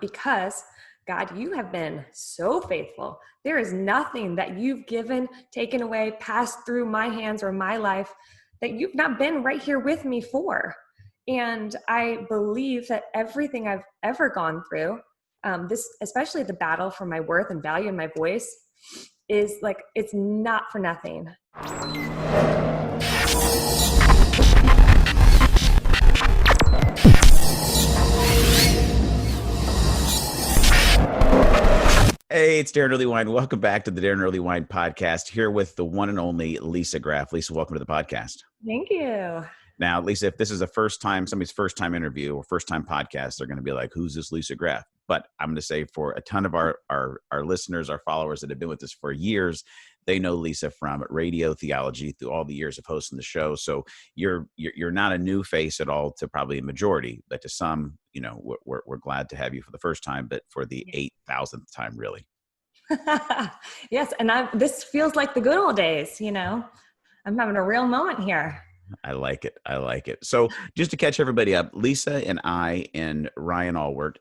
because God, you have been so faithful. There is nothing that you've given, taken away, passed through my hands or my life that you've not been right here with me for. And I believe that everything I've ever gone through, this, especially the battle for my worth and value and my voice, is like, it's not for nothing. Hey, it's Daron Early Wine. Welcome back to the Daron Early Wine podcast, here with the one and only Lisa Graft. Lisa, welcome to the podcast. Thank you. Now, Lisa, if this is somebody's first time interview or first time podcast, they're going to be like, who's this Lisa Graft? But I'm going to say for a ton of our listeners, our followers that have been with us for years, they know Lisa from Radio Theology through all the years of hosting the show. So you're not a new face at all to probably a majority, but to some, you know, we're glad to have you for the first time, but for the 8,000th time, really. Yes. And this feels like the good old days, you know, I'm having a real moment here. I like it. So just to catch everybody up, Lisa and I and Ryan Allward,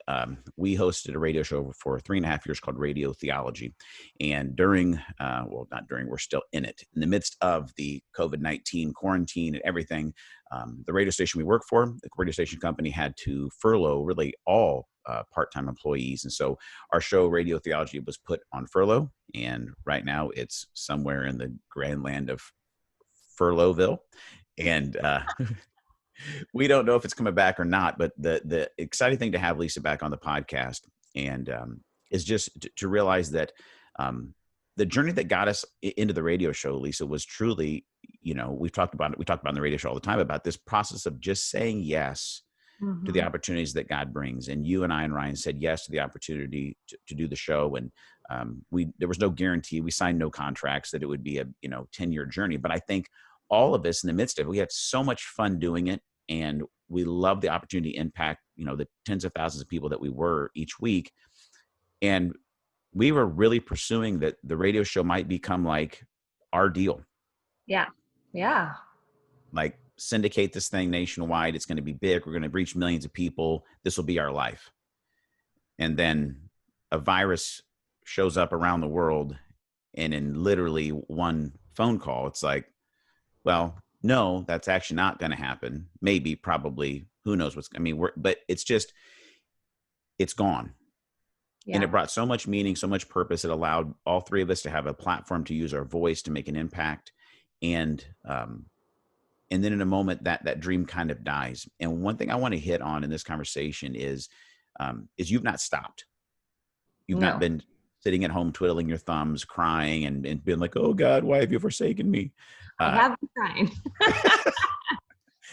we hosted a radio show for 3.5 years called Radio Theology. And we're still in it. In the midst of the COVID-19 quarantine and everything, the radio station we work for, the radio station company, had to furlough really all part-time employees. And so our show, Radio Theology, was put on furlough. And right now it's somewhere in the grand land of Furloughville. And we don't know if it's coming back or not, but the exciting thing to have Lisa back on the podcast and is just to realize that the journey that got us into the radio show, Lisa, was truly, you know, we talked about on the radio show all the time about this process of just saying yes to the opportunities that God brings. And you and I and Ryan said yes to the opportunity to do the show. And there was no guarantee. We signed no contracts that it would be a 10-year journey. But I think all of us in the midst of it, we had so much fun doing it, and we love the opportunity to impact, the tens of thousands of people that we were each week. And we were really pursuing that the radio show might become like our deal. Yeah. Yeah. Like, syndicate this thing nationwide. It's going to be big. We're going to reach millions of people. This will be our life. And then a virus shows up around the world, and in literally one phone call, it's like, well, no, that's actually not going to happen. Maybe, probably, who knows but it's gone. Yeah. And it brought so much meaning, so much purpose. It allowed all three of us to have a platform to use our voice to make an impact. And then in a moment that dream kind of dies. And one thing I want to hit on in this conversation is you've not stopped. You've not been sitting at home, twiddling your thumbs, crying and being like, oh God, why have you forsaken me? I have been crying,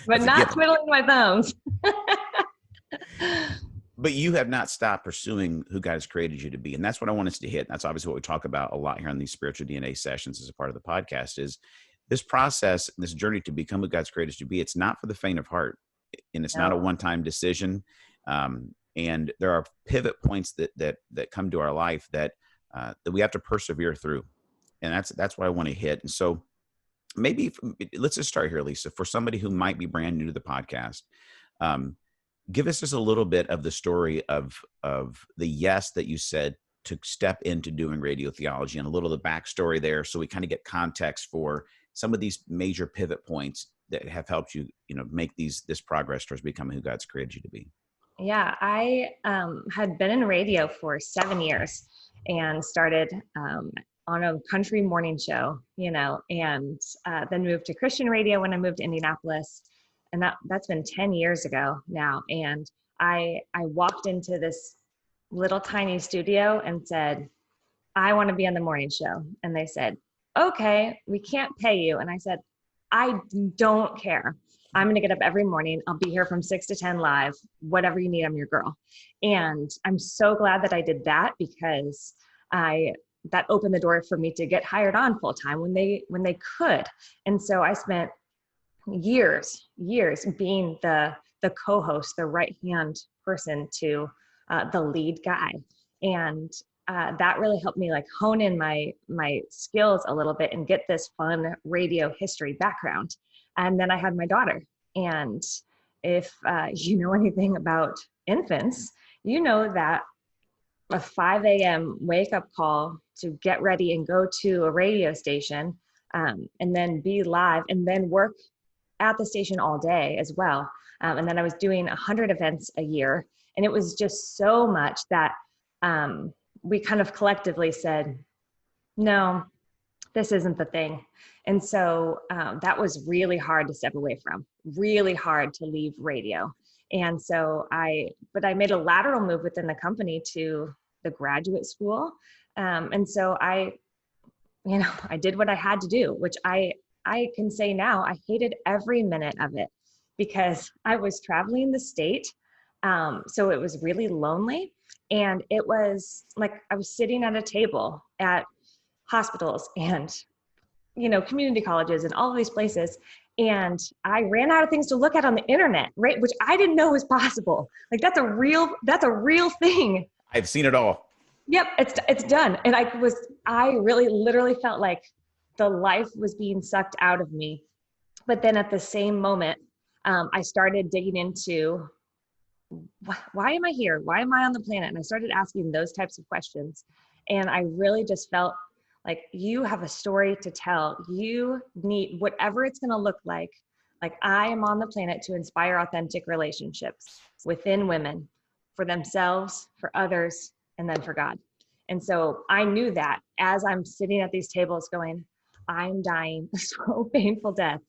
but not twiddling my thumbs. But you have not stopped pursuing who God has created you to be. And that's what I want us to hit. That's obviously what we talk about a lot here on these spiritual DNA sessions as a part of the podcast is this process, this journey to become who God's created us to be. It's not for the faint of heart, and it's not a one-time decision. And there are pivot points that come to our life that we have to persevere through. And that's what I want to hit. And so maybe let's just start here, Lisa, for somebody who might be brand new to the podcast. Give us just a little bit of the story of the yes that you said to step into doing Radio Theology, and a little of the backstory there, so we kind of get context for some of these major pivot points that have helped you, make this progress towards becoming who God's created you to be. Yeah, I had been in radio for 7 years and started on a country morning show, and then moved to Christian radio when I moved to Indianapolis. And that's been 10 years ago now. And I walked into this little tiny studio and said, I want to be on the morning show. And they said, okay, we can't pay you. And I said, I don't care. I'm going to get up every morning. I'll be here from 6 to 10 live, whatever you need, I'm your girl. And I'm so glad that I did that, because that opened the door for me to get hired on full time when they could. And so I spent years being the co-host, the right-hand person to the lead guy. And that really helped me hone in my skills a little bit and get this fun radio history background. And then I had my daughter. And if you know anything about infants, you know that a 5 a.m. wake up call to get ready and go to a radio station, and then be live and then work at the station all day as well. And then I was doing 100 events a year. And it was just so much that we kind of collectively said, no, this isn't the thing. And so that was really hard to step away from, really hard to leave radio. And so I made a lateral move within the company to the graduate school. And so I did what I had to do, which I can say now, I hated every minute of it because I was traveling the state. So it was really lonely. And it was like I was sitting at a table at hospitals and, community colleges and all of these places. And I ran out of things to look at on the internet, right? Which I didn't know was possible. Like that's a real thing. I've seen it all. Yep, it's done. And I really literally felt like the life was being sucked out of me. But then at the same moment, I started digging into why am I here? Why am I on the planet? And I started asking those types of questions. And I really just felt like you have a story to tell. You need whatever it's going to look like. Like I am on the planet to inspire authentic relationships within women, for themselves, for others, and then for God. And so I knew that as I'm sitting at these tables going, I'm dying a so painful death.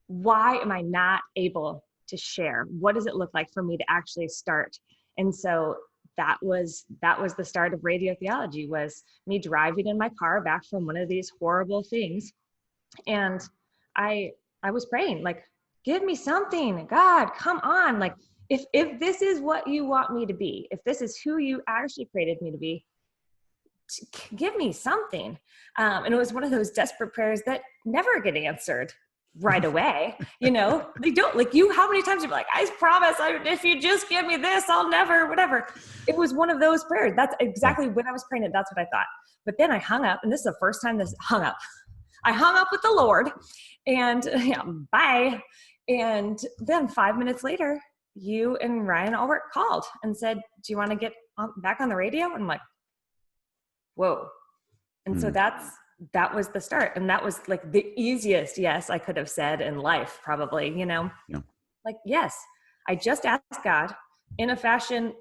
Why am I not able to share? What does it look like for me to actually start? And so that was the start of Radio Theology, was me driving in my car back from one of these horrible things. And I was praying, like, give me something, God, come on. Like, if this is what you want me to be, if this is who you actually created me to be, give me something. And it was one of those desperate prayers that never get answered right away. They don't, like, how many times you're like, I promise, if you just give me this, I'll never, whatever. It was one of those prayers. That's exactly when I was praying it. That's what I thought. But then I hung up, and this is the first time I hung up with the Lord, and bye. And then 5 minutes later, you and Ryan Albert called and said, do you want to get back on the radio? And I'm like, whoa. And so that was the start. And that was like the easiest yes I could have said in life, probably, Yeah. Like, yes, I just asked God in a fashion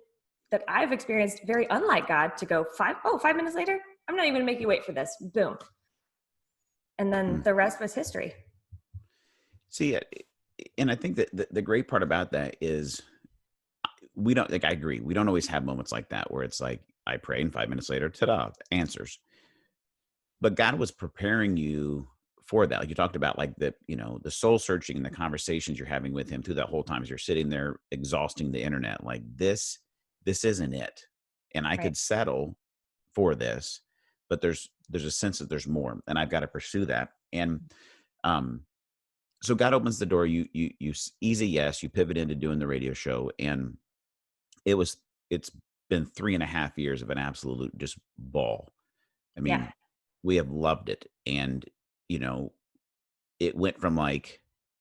that I've experienced very unlike God, to go 5 minutes later, I'm not even gonna make you wait for this. Boom. And then the rest was history. See, and I think that the great part about that is we don't, like, I agree. We don't always have moments like that where it's like, I pray and 5 minutes later, ta-da, answers. But God was preparing you for that. Like you talked about, like the soul searching and the conversations you're having with him through that whole time as you're sitting there exhausting the internet. Like this isn't it. And I could settle for this, but there's a sense that there's more, and I've got to pursue that. And so God opens the door. You easy yes. You pivot into doing the radio show, and it's been 3.5 years of an absolute just ball. I mean, we have loved it, and it went from like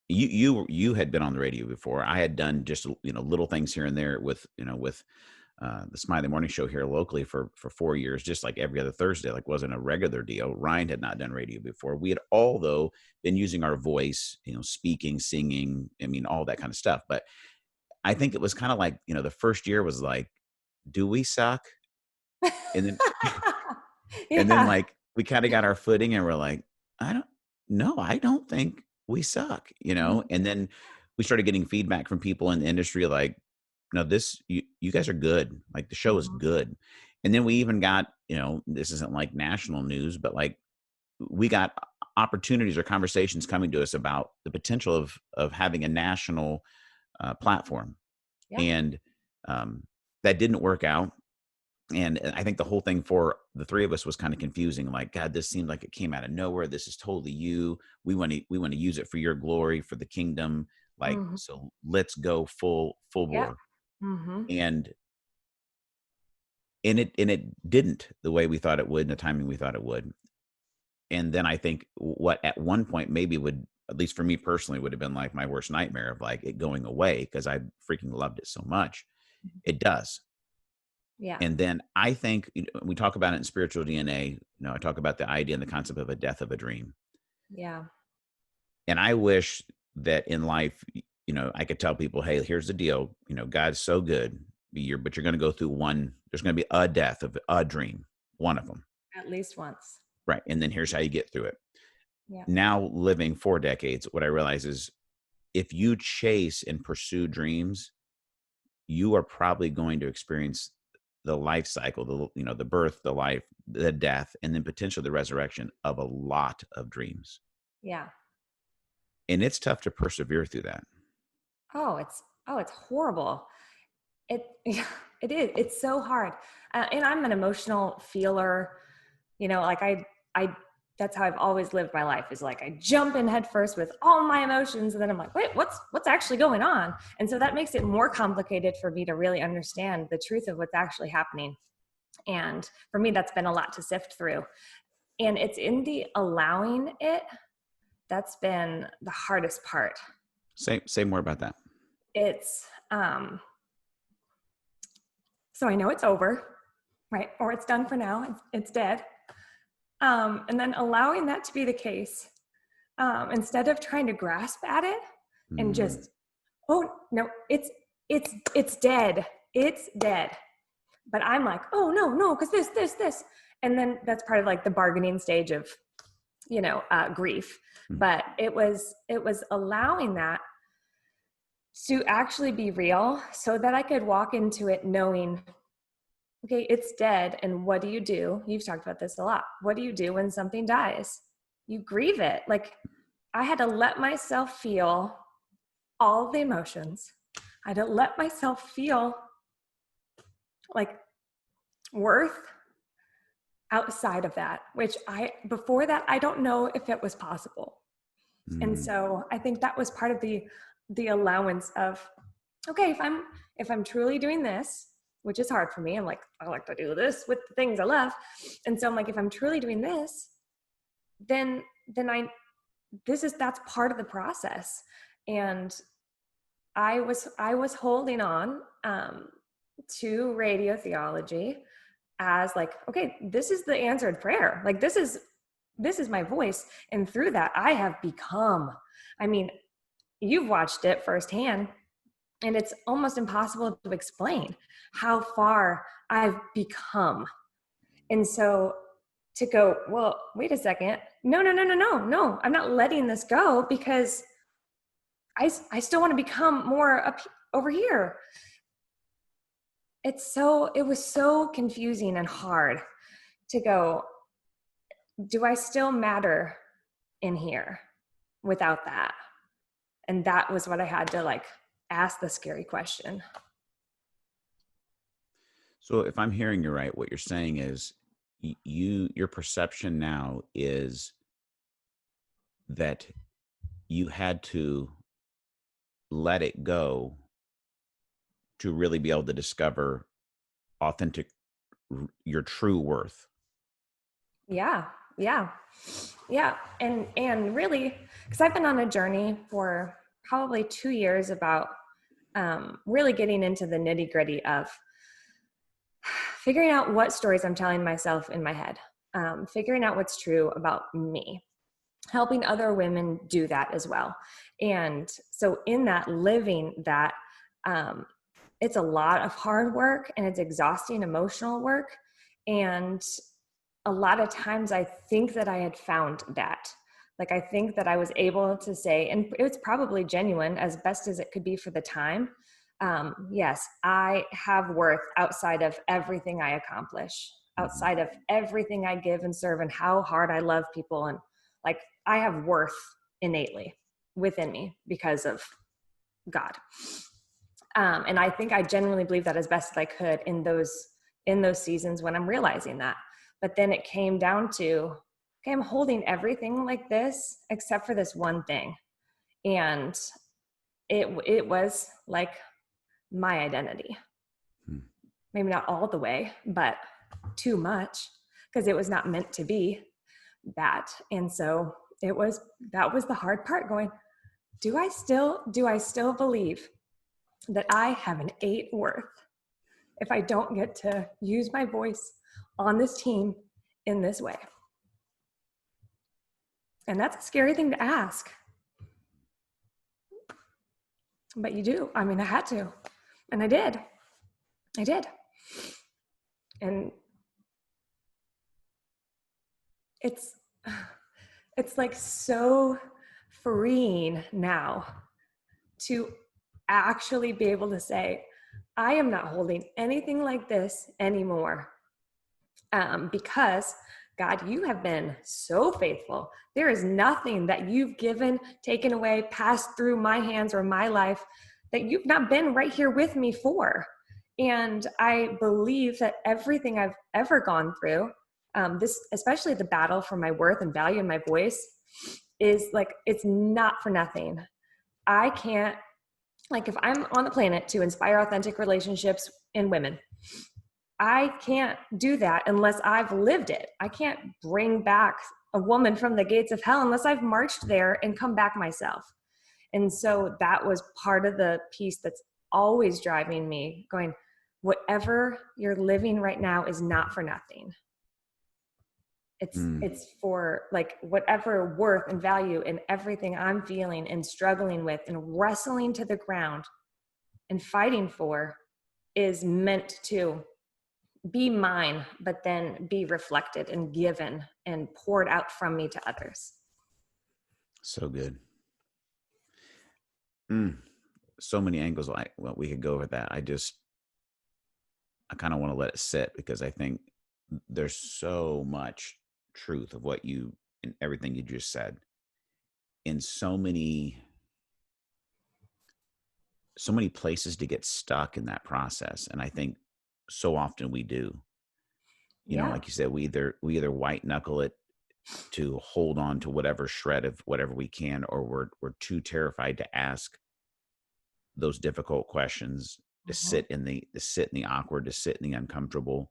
you had been on the radio before. I had done just little things here and there with the Smiley Morning Show here locally for 4 years, just like every other Thursday, like wasn't a regular deal. Ryan had not done radio before. We had all, though, been using our voice, speaking, singing, all that kind of stuff. But I think it was kind of like, the first year was like, do we suck? And then, and then like, we kind of got our footing, and we're like, I don't think we suck, and then we started getting feedback from people in the industry, like, no, you guys are good. Like the show is good. And then we even got, this isn't like national news, but like we got opportunities or conversations coming to us about the potential of having a national platform. Yeah. And that didn't work out. And I think the whole thing for the three of us was kind of confusing. Like, God, this seemed like it came out of nowhere. This is totally you. We want to use it for your glory, for the kingdom. Like, so let's go full bore. Yeah. And it didn't the way we thought it would, in the timing we thought it would. And then I think what at one point maybe would, at least for me personally, would have been like my worst nightmare of like it going away, because I freaking loved it so much. It does. Yeah. And then I think we talk about it in spiritual DNA. I talk about the idea and the concept of a death of a dream. Yeah. And I wish that in life, I could tell people, hey, here's the deal. God's so good, but you're going to go through there's going to be a death of a dream, one of them. At least once. Right. And then here's how you get through it. Yeah. Now, living 4 decades, what I realize is if you chase and pursue dreams, you are probably going to experience the life cycle, the birth, the life, the death, and then potentially the resurrection of a lot of dreams. Yeah. And it's tough to persevere through that. It's horrible. It it is. It's so hard. And I'm an emotional feeler. Like I that's how I've always lived my life, is like I jump in head first with all my emotions, and then I'm like, wait, what's actually going on? And so that makes it more complicated for me to really understand the truth of what's actually happening. And for me, that's been a lot to sift through. And it's in the allowing it that's been the hardest part. Say more about that. It's so I know it's over, right? Or it's done for now. It's dead. And then allowing that to be the case, instead of trying to grasp at it and just, oh no, it's dead. It's dead. But I'm like, oh no, because this. And then that's part of like the bargaining stage of, grief. But it was allowing that to actually be real so that I could walk into it knowing, okay, it's dead. And what do you do? You've talked about this a lot. What do you do when something dies? You grieve it. Like, I had to let myself feel all the emotions. I had to let myself feel like worth outside of that, which before that, I don't know if it was possible. And so I think that was part of the allowance of, okay, if I'm truly doing this, which is hard for me. I'm like, I like to do this with the things I love. And so I'm like, if I'm truly doing this, then that's part of the process. And I was holding on to Radio Theology as like, okay, this is the answered prayer. Like, this is my voice. And through that, I have become, you've watched it firsthand, and it's almost impossible to explain how far I've become. And so to go, well, wait a second. No. I'm not letting this go, because I still want to become more up over here. It was so confusing and hard to go, do I still matter in here without that? And that was what I had to like ask the scary question. So if I'm hearing you right, what you're saying is your perception now is that you had to let it go to really be able to discover your true worth. Yeah. And really, because I've been on a journey for probably 2 years about really getting into the nitty gritty of figuring out what stories I'm telling myself in my head, figuring out what's true about me, helping other women do that as well. And so in that, living that, it's a lot of hard work, and it's exhausting emotional work. And a lot of times I think that I had found that. Like, I think that I was able to say, and it was probably genuine as best as it could be for the time. Yes, I have worth outside of everything I accomplish, outside of everything I give and serve, and how hard I love people. And like, I have worth innately within me because of God. And I think I genuinely believe that as best as I could in those seasons when I'm realizing that. But then it came down to, okay, I'm holding everything like this except for this one thing. And it was like my identity. Maybe not all the way, but too much, because it was not meant to be that. And so that was the hard part, going, do I still believe that I have an 8 worth? if I don't get to use my voice on this team in this way? And that's a scary thing to ask. But you do. I mean, I had to. And I did. And it's like so freeing now to actually be able to say, I am not holding anything like this anymore. Because God, you have been so faithful. There is nothing that you've given, taken away, passed through my hands or my life that you've not been right here with me for. And I believe that everything I've ever gone through, this, especially the battle for my worth and value in my voice, is like, it's not for nothing. I can't, like, if I'm on the planet to inspire authentic relationships in women, I can't do that unless I've lived it. I can't bring back a woman from the gates of hell unless I've marched there and come back myself. And so that was part of the piece that's always driving me, going, whatever you're living right now is not for nothing. It's for, like, whatever worth and value and everything I'm feeling and struggling with and wrestling to the ground and fighting for is meant to be mine, but then be reflected and given and poured out from me to others. So good. So many angles. We could go over that. I kind of want to let it sit, because I think there's so much truth of what you and everything you just said, in so many places to get stuck in that process. And I think so often we do, you know, like you said, we either white knuckle it to hold on to whatever shred of whatever we can, or we're too terrified to ask those difficult questions, to sit in the awkward, to sit in the uncomfortable.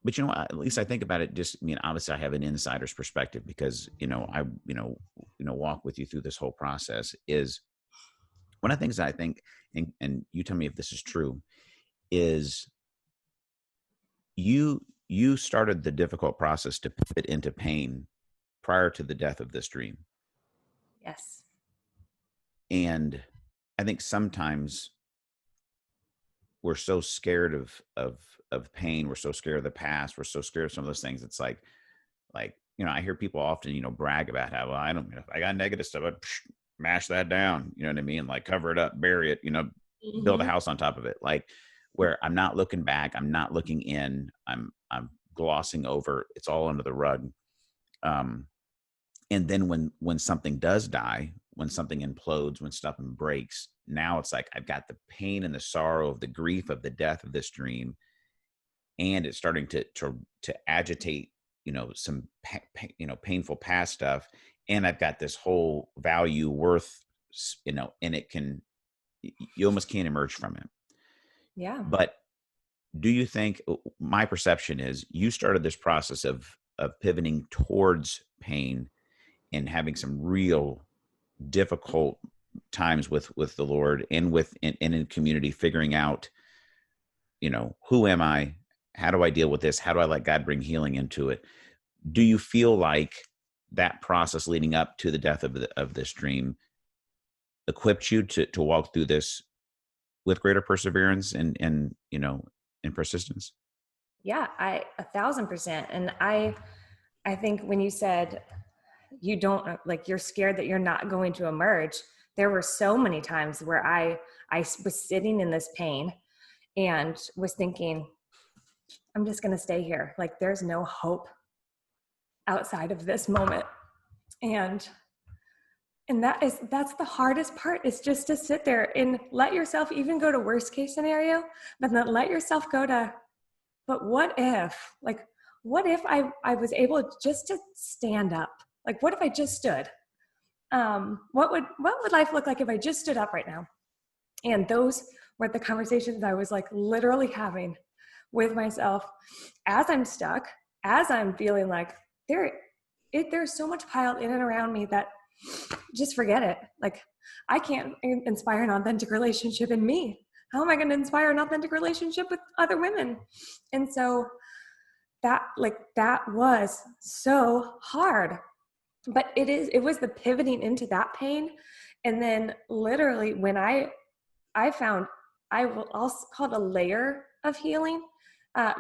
But you know, at least I think about it, just, I mean, obviously I have an insider's perspective, because, you know, I walk with you through this whole process. Is one of the things that I think, and you tell me if this is true, is you started the difficult process to pivot into pain prior to the death of this dream. Yes. And I think sometimes we're so scared of pain. We're so scared of the past. We're so scared of some of those things. It's like, you know, I hear people often, you know, brag about how, well, if I got negative stuff, I'd mash that down. You know what I mean? Like, cover it up, bury it, you know, build a house on top of it. Like, where I'm not looking back, I'm not looking in, I'm glossing over, it's all under the rug. And then when something does die, when something implodes, when something breaks, now it's like, I've got the pain and the sorrow of the grief of the death of this dream. And it's starting to agitate, you know, some, painful past stuff. And I've got this whole value, worth, you know, and you almost can't emerge from it. Yeah. But do you think, my perception is, you started this process of pivoting towards pain and having some real difficult times with the Lord and in community, figuring out, you know, who am I? How do I deal with this? How do I let God bring healing into it? Do you feel like that process leading up to the death of this dream equipped you to walk through this with greater perseverance and you know, and persistence? Yeah, 1,000%. And I think when you said you don't, like, you're scared that you're not going to emerge, there were so many times where I was sitting in this pain and was thinking, I'm just going to stay here. Like, there's no hope outside of this moment. And that's the hardest part, is just to sit there and let yourself even go to worst case scenario, but then let yourself go to, but what if, I was able just to stand up? Like, what if I just stood? What would life look like if I just stood up right now? And those were the conversations I was, like, literally having with myself as I'm stuck, as I'm feeling like there's so much piled in and around me that just forget it. Like, I can't inspire an authentic relationship in me. how am I going to inspire an authentic relationship with other women? And so that was so hard, but it was the pivoting into that pain. And then literally when I found, I will also call it a layer of healing,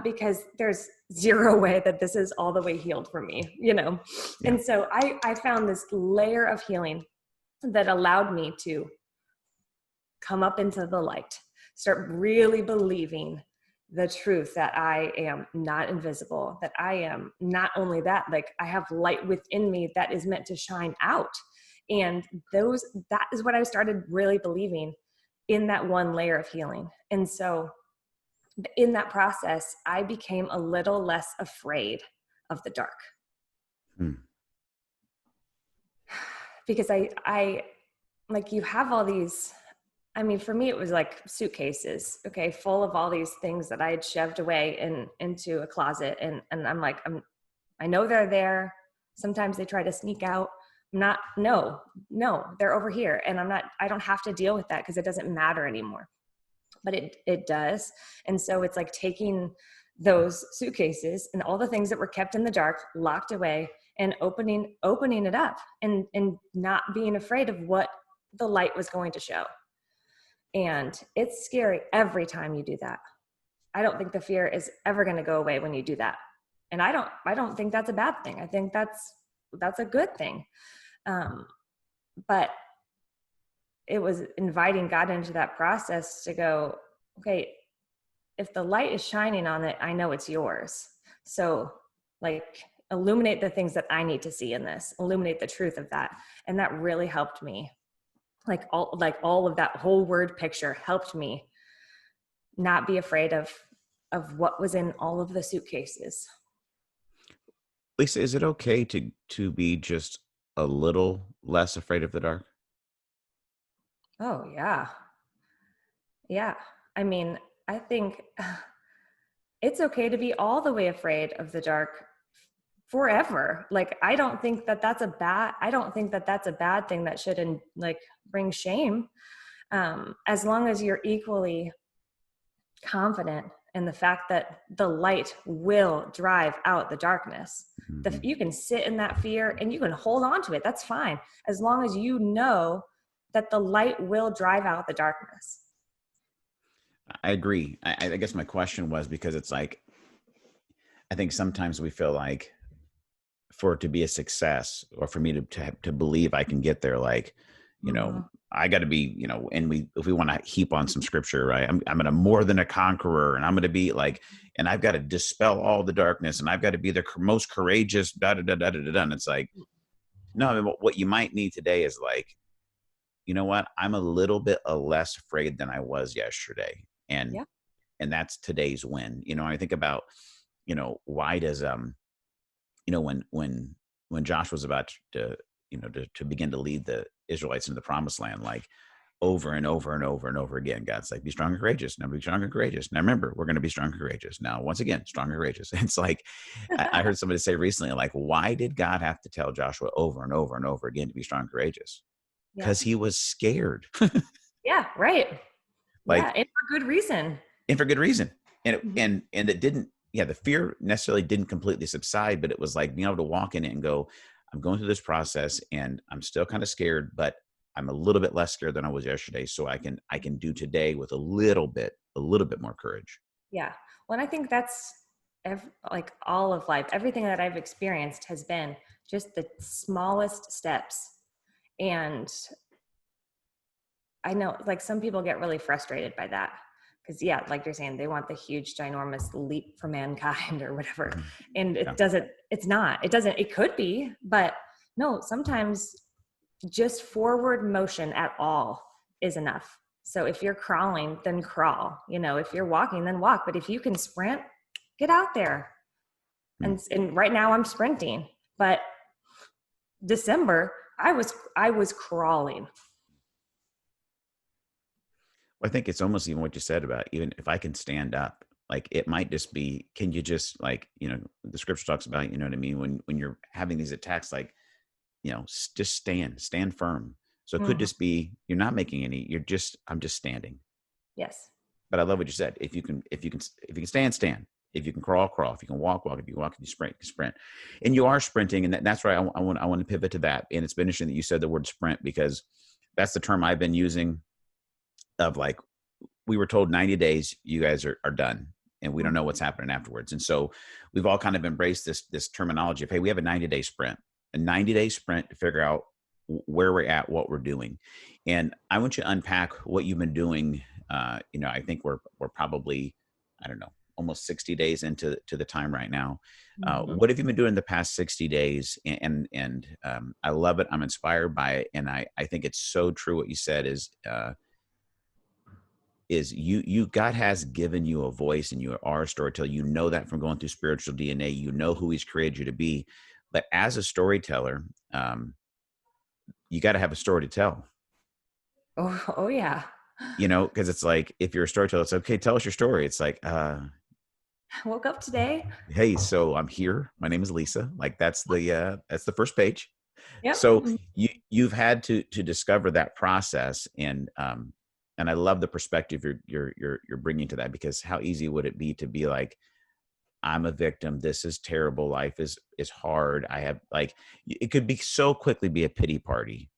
because there's zero way that this is all the way healed for me, Yeah. And so I found this layer of healing that allowed me to come up into the light, start really believing the truth that I am not invisible, that I am not only that, like I have light within me that is meant to shine out. And that is what I started really believing in that one layer of healing. And so in that process, I became a little less afraid of the dark. Because I like, you have all these, I mean, for me, it was like suitcases, okay, full of all these things that I had shoved away into a closet. And I'm like, I know they're there. Sometimes they try to sneak out. No, they're over here. And I don't have to deal with that because it doesn't matter anymore. But it does. And so it's like taking those suitcases and all the things that were kept in the dark, locked away, and opening it up and not being afraid of what the light was going to show. And it's scary every time you do that. I don't think the fear is ever going to go away when you do that. And I don't think that's a bad thing. I think that's a good thing. But it was inviting God into that process to go, okay, if the light is shining on it, I know it's yours. So like, illuminate the things that I need to see in this, illuminate the truth of that. And that really helped me. Like all of that whole word picture helped me not be afraid of what was in all of the suitcases. Lisa, is it okay to be just a little less afraid of the dark? Oh, yeah. Yeah. I mean, I think it's okay to be all the way afraid of the dark forever. Like, I don't think that that's a bad thing that should bring shame. As long as you're equally confident in the fact that the light will drive out the darkness. Mm-hmm. You can sit in that fear and you can hold on to it. That's fine. As long as you know that the light will drive out the darkness. I agree. I guess my question was because it's like, I think sometimes we feel like for it to be a success or for me to believe I can get there, like, I got to be, and if we want to heap on some scripture, right? I'm going to more than a conqueror, and I'm going to be like, and I've got to dispel all the darkness, and I've got to be the most courageous, da da da da da da. And it's like, no, I mean, what you might need today is like, you know what? I'm a little bit less afraid than I was yesterday, and that's today's win. I think about, why does when Josh was about to begin to lead the Israelites into the promised land, like over and over and over and over again, God's like, be strong and courageous. Now be strong and courageous. Now remember, we're going to be strong and courageous. Now, once again, strong and courageous. It's like, I heard somebody say recently, like, why did God have to tell Joshua over and over and over again to be strong and courageous? Because he was scared. Yeah, right. Like, and for good reason. And for good reason. And it didn't, the fear necessarily didn't completely subside, but it was like being able to walk in it and go, I'm going through this process and I'm still kind of scared, but I'm a little bit less scared than I was yesterday. So I can do today with a little bit more courage. Yeah. Well, and I think that's like all of life. Everything that I've experienced has been just the smallest steps. And I know, like, some people get really frustrated by that because, like you're saying, they want the huge, ginormous leap for mankind or whatever. And it could be, but no, sometimes just forward motion at all is enough. So if you're crawling, then crawl, if you're walking, then walk. But if you can sprint, get out there. And right now I'm sprinting, but December, I was crawling. I think it's almost even what you said about even if I can stand up, like it might just be, can you just like, the scripture talks about, you know what I mean? When you're having these attacks, like, just stand firm. So it could just be, you're not making any, I'm just standing. Yes. but I love what you said. If you can stand, stand. If you can crawl, crawl. If you can walk, walk. If you can walk, if you sprint, sprint. And you are sprinting. And that's why I want to pivot to that. And it's been interesting that you said the word sprint, because that's the term I've been using of like, we were told 90 days, you guys are done. And we don't know what's happening afterwards. And so we've all kind of embraced this terminology of, hey, we have a 90-day sprint, to figure out where we're at, what we're doing. And I want you to unpack what you've been doing. I think we're probably, I don't know, almost 60 days into the time right now. What have you been doing the past 60 days? And I love it. I'm inspired by it. And I think it's so true what you said is you God has given you a voice, and you are a storyteller. You know that from going through spiritual DNA. You know who he's created you to be. But as a storyteller, you got to have a story to tell. Oh yeah. Because it's like, if you're a storyteller, it's okay, tell us your story. It's like, I woke up today. Hey, so I'm here. My name is Lisa. Like that's the first page. Yep. So you've had to discover that process, and I love the perspective you're bringing to that, because how easy would it be to be like, I'm a victim. This is terrible. Life is hard. I have it could be so quickly be a pity party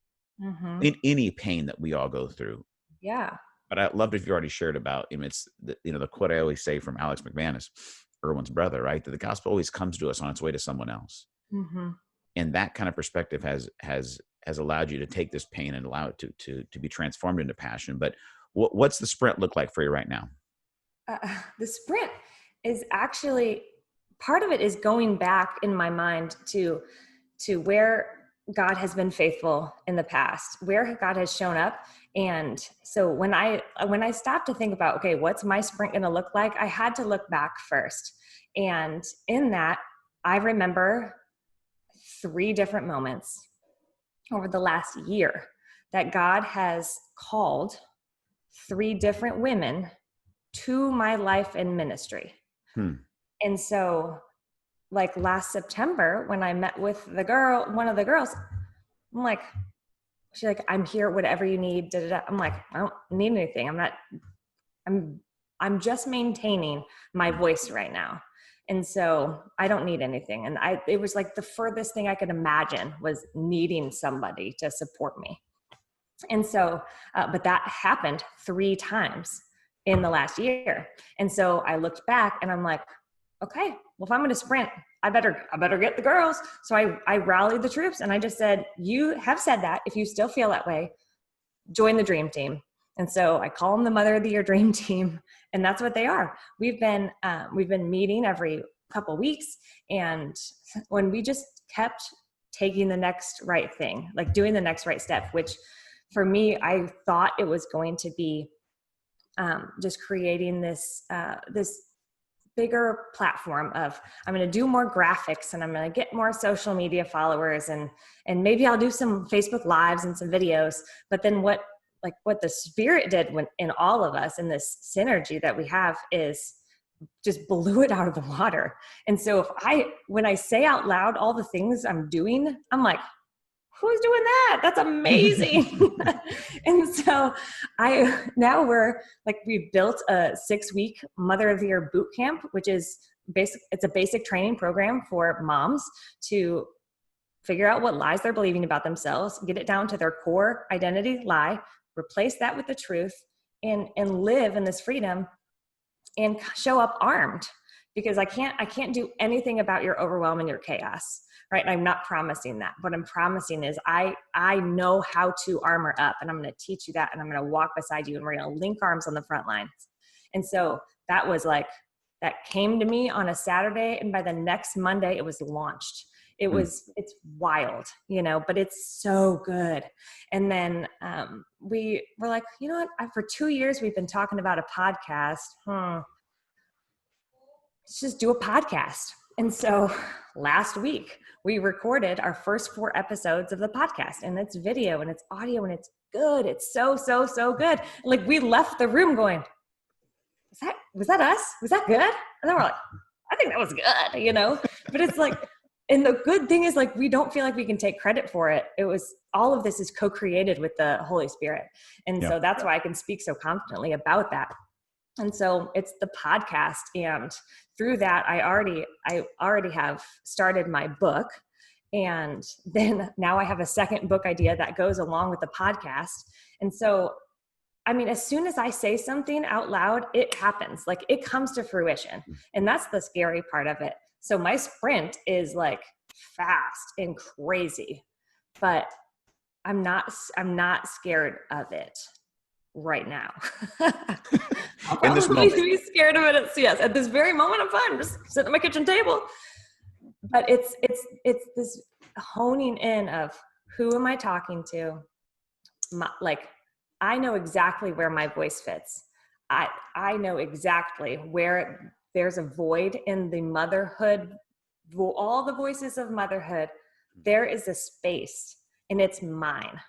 in any pain that we all go through. Yeah. But I loved if you already shared about, it's the quote I always say from Alex McManus, Erwin's brother, right? That the gospel always comes to us on its way to someone else. And that kind of perspective has allowed you to take this pain and allow it to be transformed into passion. But what's the sprint look like for you right now? The sprint is actually, part of it is going back in my mind to where God has been faithful in the past, where God has shown up. And so when I stopped to think about, okay, what's my sprint going to look like? I had to look back first. And in that, I remember 3 different moments over the last year that God has called 3 different women to my life and ministry. And so like last September, when I met with one of the girls, I'm like, she's like, I'm here, whatever you need. Da, da, da. I'm like, I don't need anything. I'm just maintaining my voice right now. And so I don't need anything. And it was like the furthest thing I could imagine was needing somebody to support me. And so, but that happened 3 times in the last year. And so I looked back and I'm like, okay, well, if I'm going to sprint, I better get the girls. So I rallied the troops and I just said, you have said that. If you still feel that way, join the dream team. And so I call them the Mother of the Year Dream Team. And that's what they are. We've been meeting every couple weeks. And when we just kept taking the next right thing, like doing the next right step, which for me, I thought it was going to be just creating this bigger platform of, I'm going to do more graphics and I'm going to get more social media followers and maybe I'll do some Facebook lives and some videos. But then what the Spirit did in all of us, and this synergy that we have, is just blew it out of the water. And so when I say out loud all the things I'm doing, I'm like, who's doing that? That's amazing. And so we've built a 6-week Mother of the Year boot camp, which is it's a basic training program for moms to figure out what lies they're believing about themselves, get it down to their core identity lie, replace that with the truth, and live in this freedom and show up armed. Because I can't do anything about your overwhelm and your chaos. Right. And I'm not promising that. What I'm promising is I know how to armor up, and I'm going to teach you that. And I'm going to walk beside you, and we're going to link arms on the front lines. And so that came to me on a Saturday. And by the next Monday, it was launched. It's wild, but it's so good. And then we were like, you know what? For 2 years, we've been talking about a podcast. Let's just do a podcast. And so last week we recorded our first 4 episodes of the podcast, and it's video and it's audio and it's good. It's so, so, so good. Like, we left the room going, was that us? Was that good? And then we're like, I think that was good, but it's like, and the good thing is, like, we don't feel like we can take credit for it. All of this is co-created with the Holy Spirit. And so that's why I can speak so confidently about that. And so it's the podcast. And through that, I already have started my book. And then now I have a second book idea that goes along with the podcast. And so, I mean, as soon as I say something out loud, it happens. Like, it comes to fruition. And that's the scary part of it. So my sprint is like fast and crazy, but I'm not scared of it right now. I'll In this probably moment. be scared of it. Yes, at this very moment, I'm fine. I'm just sitting at my kitchen table. But it's this honing in of, who am I talking to? Like, I know exactly where my voice fits. I know exactly where there's a void in the motherhood, all the voices of motherhood. There is a space, and it's mine.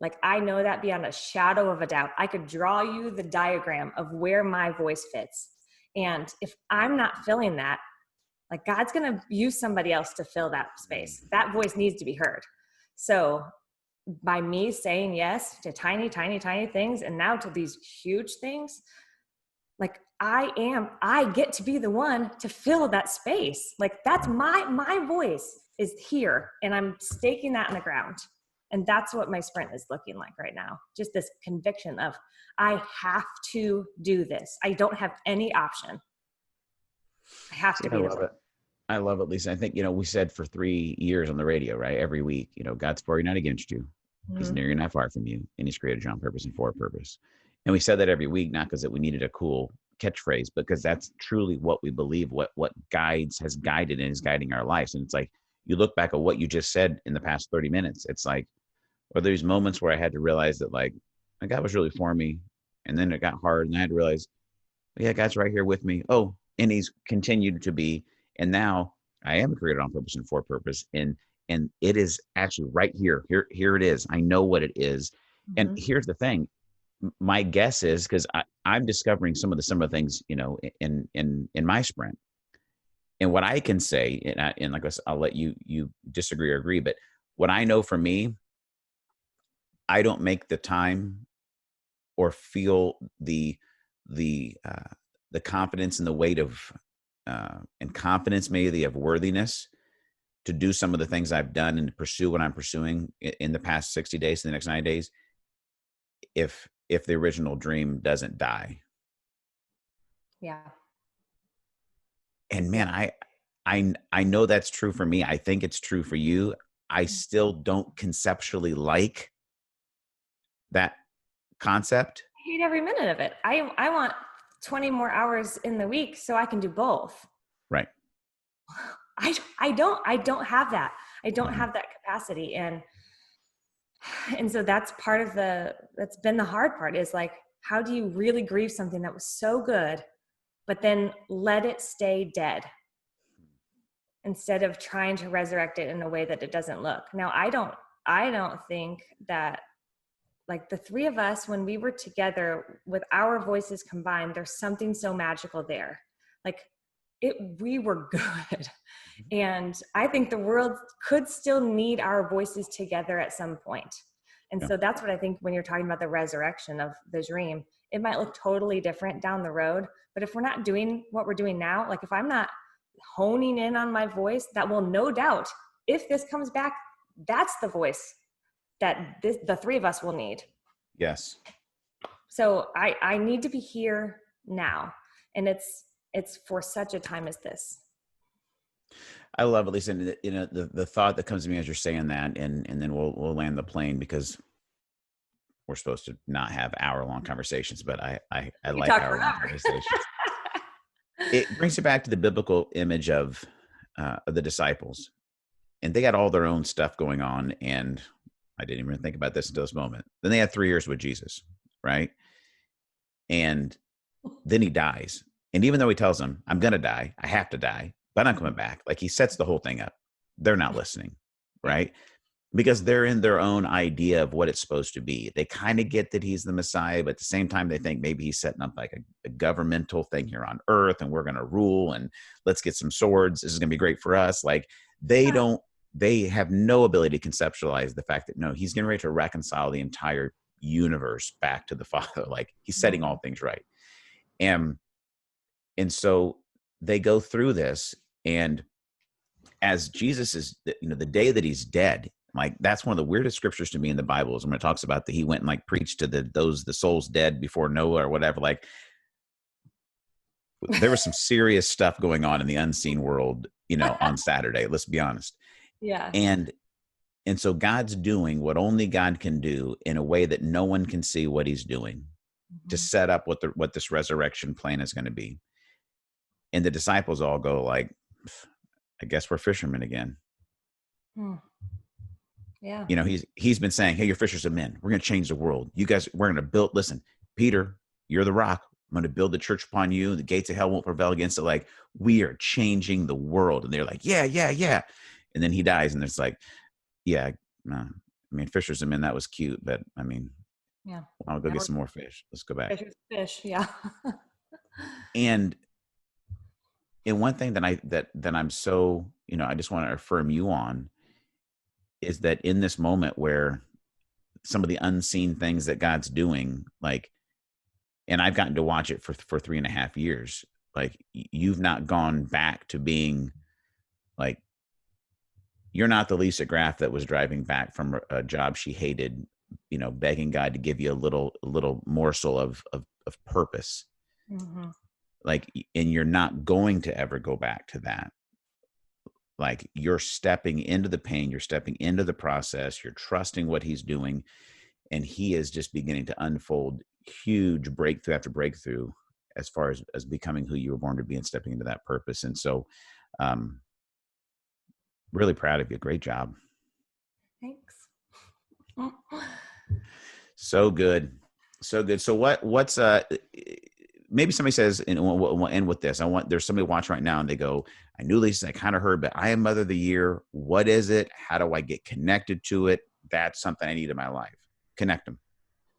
Like, I know that beyond a shadow of a doubt. I could draw you the diagram of where my voice fits. And if I'm not filling that, like, God's going to use somebody else to fill that space. That voice needs to be heard. So by me saying yes to tiny, tiny, tiny things, and now to these huge things, like, I get to be the one to fill that space. Like, that's my voice is here, and I'm staking that in the ground. And that's what my sprint is looking like right now. Just this conviction of, I have to do this. I don't have any option. I have to be the one. I love it, Lisa. I think, we said for 3 years on the radio, right? Every week, God's for you, not against you. He's near you, not far from you. And he's created you on purpose and for a purpose. And we said that every week, not because we needed a cool catchphrase, but because that's truly what we believe, what has guided and is guiding our lives. And it's like, you look back at what you just said in the past 30 minutes, it's like, or there's moments where I had to realize that, like, God was really for me. And then it got hard, and I had to realize, yeah, God's right here with me. Oh, and he's continued to be. And now I am created on purpose and for purpose. And it is actually right here. Here it is. I know what it is. Mm-hmm. And here's the thing. My guess is, because I'm discovering some of the similar things, in my sprint. And what I can say, and like I said, I'll let you disagree or agree, but what I know for me, I don't make the time or feel the confidence and the weight of and confidence, maybe of worthiness, to do some of the things I've done and to pursue what I'm pursuing in the past 60 days to the next 90 days, if the original dream doesn't die. Yeah. And man, I know that's true for me. I think it's true for you. I still don't conceptually like that concept. I hate every minute of it. I want 20 more hours in the week so I can do both. Right. I don't have that. I don't have that capacity. And so that's that's been the hard part, is like, how do you really grieve something that was so good, but then let it stay dead instead of trying to resurrect it in a way that it doesn't look. Now, I don't think that, like, the three of us, when we were together with our voices combined, there's something so magical there. Like, we were good. And I think the world could still need our voices together at some point. And so that's what I think when you're talking about the resurrection of the dream. It might look totally different down the road, but if we're not doing what we're doing now, like, if I'm not honing in on my voice, that will no doubt, if this comes back, that's the voice that the three of us will need. Yes. So I need to be here now. And it's for such a time as this. I love it, Lisa. And the thought that comes to me as you're saying that, and then we'll land the plane, because we're supposed to not have hour-long conversations, but I like hour-long conversations. It brings you back to the biblical image of the disciples, and they got all their own stuff going on. And I didn't even think about this until this moment. Then they had 3 years with Jesus, right? And then he dies. And even though he tells them, I'm going to die, I have to die, but I'm coming back. Like, he sets the whole thing up. They're not listening, right? Because they're in their own idea of what it's supposed to be. They kind of get that he's the Messiah, but at the same time, they think maybe he's setting up like a governmental thing here on earth, and we're going to rule, and let's get some swords. This is going to be great for us. Like, they have no ability to conceptualize the fact that, no, he's getting ready to reconcile the entire universe back to the Father. Like, he's setting all things right. And so they go through this, and as Jesus is, the day that he's dead, like that's one of the weirdest scriptures to me in the Bible is when it talks about that he went and like preached to the souls dead before Noah or whatever. Like there was some serious stuff going on in the unseen world, on Saturday, let's be honest. Yeah. And so God's doing what only God can do in a way that no one can see what he's doing to set up what this resurrection plan is going to be. And the disciples all go like, I guess we're fishermen again. Yeah. He's been saying, hey, you're fishers of men. We're going to change the world. You guys, we're going to build, listen, Peter, you're the rock. I'm going to build the church upon you. The gates of hell won't prevail against it. Like, we are changing the world. And they're like, yeah. And then he dies. And it's like, yeah, fishers of men, that was cute. But yeah, I'll go get some more fish. Let's go back. Fish. Yeah. And one thing that I'm so, I just want to affirm you on is that in this moment where some of the unseen things that God's doing, like, and I've gotten to watch it for 3.5 years, like you've not gone back to being like, you're not the Lisa Graft that was driving back from a job she hated, begging God to give you a little morsel of purpose. Mm-hmm. Like, and you're not going to ever go back to that. Like, you're stepping into the pain, you're stepping into the process, you're trusting what he's doing, and he is just beginning to unfold huge breakthrough after breakthrough as far as becoming who you were born to be and stepping into that purpose. And so, really proud of you. Great job. Thanks. So good. So good. So what's maybe somebody says, and we'll end with this. There's somebody watching right now and they go, I knew Lisa, I kind of heard, but I am Mother of the Year. What is it? How do I get connected to it? That's something I need in my life. Connect them.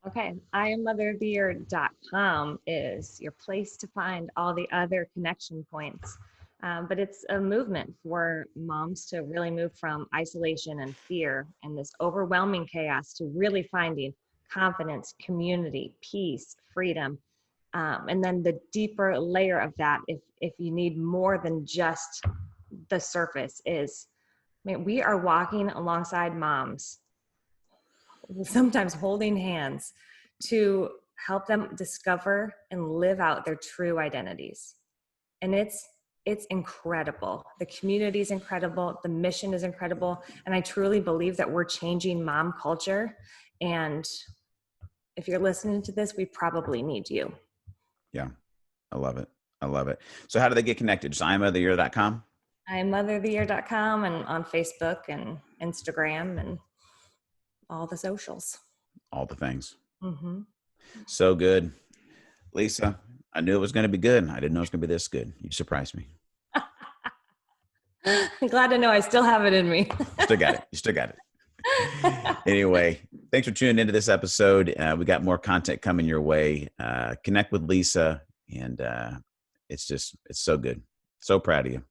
Okay. IamMotheroftheYear.com is your place to find all the other connection points. But it's a movement for moms to really move from isolation and fear and this overwhelming chaos to really finding confidence, community, peace, freedom. And then the deeper layer of that, if you need more than just the surface, is, we are walking alongside moms, sometimes holding hands, to help them discover and live out their true identities. And it's incredible. The community is incredible. The mission is incredible. And I truly believe that we're changing mom culture. And if you're listening to this, we probably need you. Yeah. I love it. So how do they get connected? Just IamMotheroftheYear.com? IamMotheroftheYear.com, and on Facebook and Instagram and all the socials. All the things. Mm-hmm. So good. Lisa, I knew it was going to be good. I didn't know it was going to be this good. You surprised me. I'm glad to know I still have it in me. You still got it. Anyway, thanks for tuning into this episode. We got more content coming your way. Connect with Lisa, and it's so good. So proud of you.